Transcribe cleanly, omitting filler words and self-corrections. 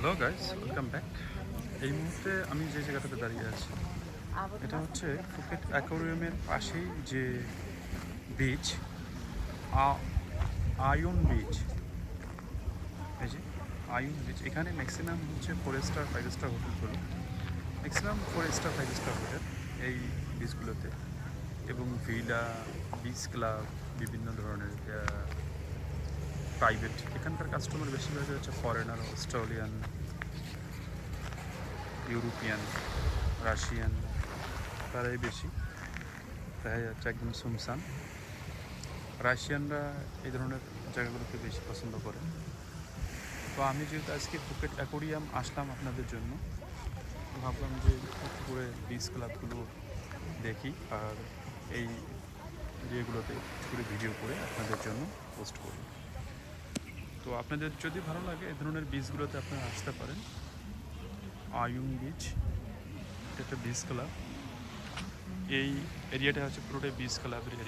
Hello guys, welcome back. এই মুহূর্তে আমি যে জায়গাটাতে দাঁড়িয়ে আছি এটা হচ্ছে ফুকেট অ্যাকোয়ারিয়ামের পাশেই যে বিচ, আয়ন বিচ। এই যে আয়ন বিচ, এখানে ম্যাক্সিমাম হচ্ছে 4 স্টার 5 স্টার হোটেলগুলো, ম্যাক্সিমাম 4 স্টার 5 স্টার হোটেল এই বিচগুলোতে, এবং ভিলা, বিচ ক্লাব, বিভিন্ন ধরনের প্রাইভেট। এখানকার কাস্টমার বেশিরভাগই হচ্ছে ফরেনার, অস্ট্রেলিয়ান, ইউরোপিয়ান, রাশিয়ান, তারাই বেশি। দেখা যাচ্ছে একদম সুমসান। রাশিয়ানরা এই ধরনের জায়গাগুলোকে বেশি পছন্দ করে। তো আমি যেহেতু আজকে ফুকেট অ্যাকোরিয়াম আসলাম আপনাদের জন্য, ভাবলাম যে একটু করে বিচ ক্লাবগুলো দেখি আর এই ইয়েগুলোতে একটু করে ভিডিও করে আপনাদের জন্য পোস্ট করি। তো আপনাদের যদি ভালো লাগে এই ধরনের বিচগুলোতে আপনারা আসতে পারেন। আয়ুং বিচ, এটা একটা বিচ ক্লাব। এই এরিয়াটা হচ্ছে পুরোটাই বিচ ক্লাবের এরিয়া।